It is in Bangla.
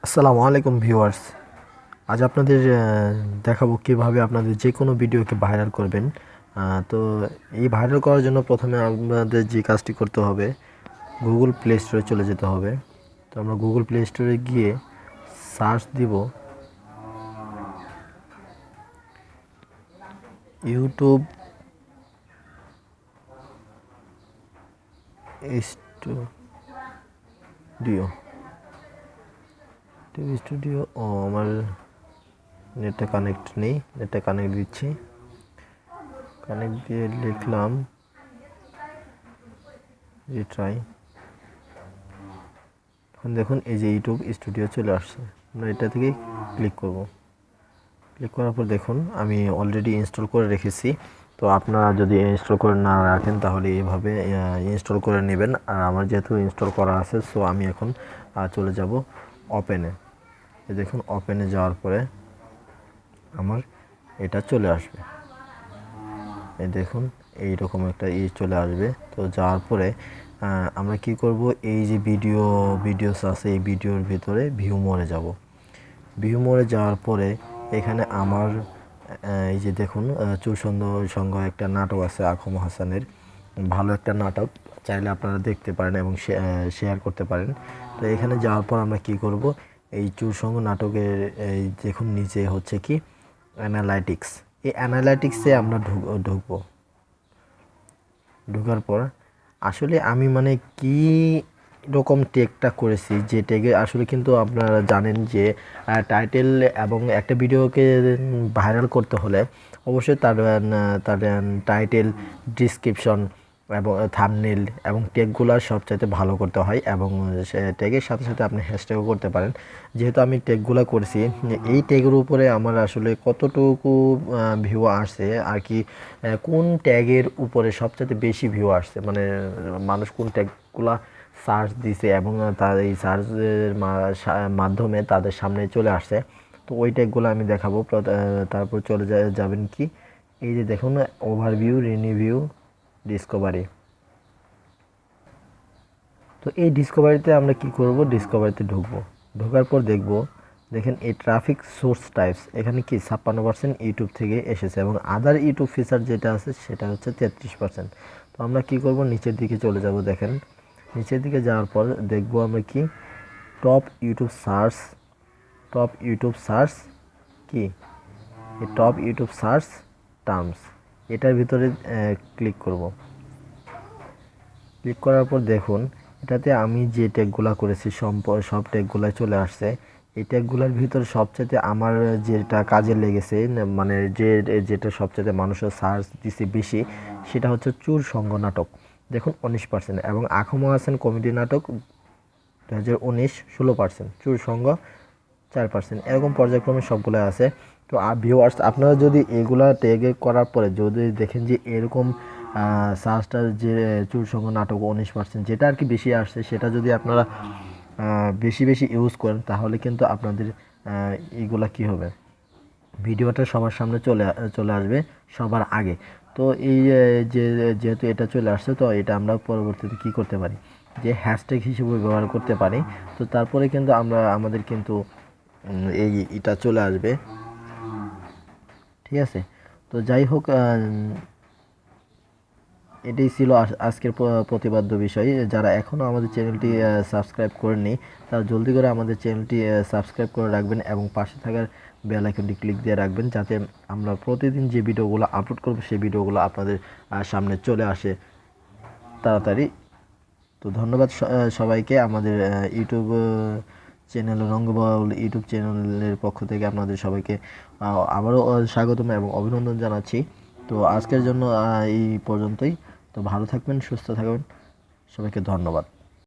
আসসালামু আলাইকুম ভিউয়ার্স। আজ আপনাদের দেখাবো কিভাবে আপনাদের যে কোনো ভিডিওকে ভাইরাল করবেন। তো এই ভাইরাল করার জন্য প্রথমে আমাদের যে কাজটি করতে হবে, গুগল প্লে স্টোরে চলে যেতে হবে। তো আমরা গুগল প্লে স্টোরে গিয়ে সার্চ দিব ইউটিউব স্টুডিও। স্টুডিও আমার নেটটা কানেক্ট নেই, নেটটা কানেক্ট দিচ্ছি। কানেক্ট দিয়ে লিখলাম রিট্রাই। এখন দেখুন এই যে ইউটিউব স্টুডিও চলে আসছে। আমরা এটা থেকে ক্লিক করব। ক্লিক করার পর দেখুন আমি অলরেডি ইনস্টল করে রেখেছি। তো আপনারা যদি ইনস্টল করে না রাখেন তাহলে এইভাবে ইনস্টল করে নেবেন। আর আমার যেহেতু ইনস্টল করা আছে, সো আমি এখন চলে যাব ওপেনে। দেখুন ওপেনে যাওয়ার পরে আমার এটা চলে আসবে। এই দেখুন এইরকম একটা চলে আসবে। তো যাওয়ার পরে আমরা কি করব, এই যে ভিডিওস আছে এই ভিডিওর ভিতরে ভিউ মোরে যাব। ভিউ মোরে যাওয়ার পরে এখানে আমার এই যে দেখুন চুর সঙ্গ একটা নাটক আছে আখম হাসানের, ভালো একটা নাটক, চাইলে আপনারা দেখতে পারেন এবং শেয়ার করতে পারেন। তো এখানে যাওয়ার পর আমরা কি করব, এই চুর সঙ্গ নাটকের এই দেখুন নিচে হচ্ছে কি অ্যানালাইটিক্স, এই অ্যানালাইটিক্সে আমরা ঢুকবো। ঢোকার পর আসলে আমি মানে কি রকম টেগটা করেছি, যে টেগে আসলে কিন্তু আপনারা জানেন যে টাইটেল এবং একটা ভিডিওকে ভাইরাল করতে হলে অবশ্যই তার টাইটেল, ডিসক্রিপশন এবং থাম্বনেইল এবং ট্যাগগুলো সবচাইতে ভালো করতে হয়, এবং ট্যাগের সাথে সাথে আপনি হ্যাশট্যাগও করতে পারেন। যেহেতু আমি ট্যাগগুলো করেছি, এই ট্যাগের উপরে আমার আসলে কতটুকু ভিউ আসছে আর কি, কোন ট্যাগের উপরে সবচেয়ে বেশি ভিউ আসছে, মানে মানুষ কোন ট্যাগগুলো সার্চ দিছে এবং তার এই সার্চের মাধ্যমে তাদের সামনে চলে আসছে। তো ওই ট্যাগগুলো আমি দেখাবো। তারপর চলে যাবেন কি, এই যে দেখুন ওভারভিউ, রিনিভিউ, ডিসকভারি। তো এই ডিসকভারিতে আমরা কি করব, ডিসকভারিতে ঢুকবো। ঢোকার পর দেখেন এই ট্রাফিক সোর্স টাইপস এখানে কি 56% ইউটিউব থেকে এসেছে এবং আদার ইউটিউব ফিচার যেটা আছে সেটা হচ্ছে 33%। তো আমরা কি করব, নিচের দিকে চলে যাব। দেখেন নিচের দিকে যাওয়ার পর দেখব আমরা কি top YouTube search, top YouTube search কি এই টপ ইউটিউব সার্চ টার্মস, এটার ভিতরে ক্লিক করব। ক্লিক করার পর দেখুন এটাতে আমি যে ট্যাগগুলো করেছি সব ট্যাগগুলো চলে আসছে। এই ট্যাগগুলোর ভিতরে সবচেয়ে আমার যেটা কাজে লেগেছে, মানে যেটা সবচেয়ে মানুষের সার্চ দিছে বেশি, সেটা হচ্ছে চুর সঙ্গ নাটক। দেখুন 19%, এবং আখম হাসান কমেডি নাটক 2019 16%, চুর সঙ্গ 4%, এরকম পর্যায়ক্রমে সবগুলো আছে। তো ভিউয়ার্স আপনারা যদি এগুলা ট্যাগে করার পরে যদি দেখেন যে এরকম সার্চটা যে চুর সঙ্গ নাটক 19% যেটা আর কি বেশি আসছে, সেটা যদি আপনারা বেশি বেশি ইউজ করেন তাহলে কিন্তু আপনাদের এইগুলা কি হবে, ভিডিওটা সবার সামনে চলে আসবে সবার আগে। তো এই যেহেতু এটা চলে আসছে, তো এটা আমরা পরবর্তীতে কি করতে পারি, যে হ্যাশট্যাগ হিসেবে ব্যবহার করতে পারি। তো তারপরে কিন্তু আমাদের কিন্তু এটা চলে আসবে, ঠিক আছে। তো যাই হোক, এটাই ছিল আজকের প্রতিপাদ্য বিষয়। যারা এখনও আমাদের চ্যানেলটি সাবস্ক্রাইব করেননি তারা জলদি করে আমাদের চ্যানেলটি সাবস্ক্রাইব করে রাখবেন এবং পাশে থাকার বেল আইকনটি ক্লিক দিয়ে রাখবেন, যাতে আমরা প্রতিদিন যে ভিডিওগুলো আপলোড করব সেই ভিডিওগুলো আপনাদের সামনে চলে আসে তাড়াতাড়ি। তো ধন্যবাদ সবাইকে। আমাদের ইউটিউব চ্যানেল রঙ্গবাউল ইউটিউব চ্যানেলের পক্ষ থেকে আপনাদের সবাইকে আবারও স্বাগতম এবং অভিনন্দন জানাচ্ছি। তো আজকের জন্য এই পর্যন্তই। তো ভালো থাকবেন, সুস্থ থাকবেন, সবাইকে ধন্যবাদ।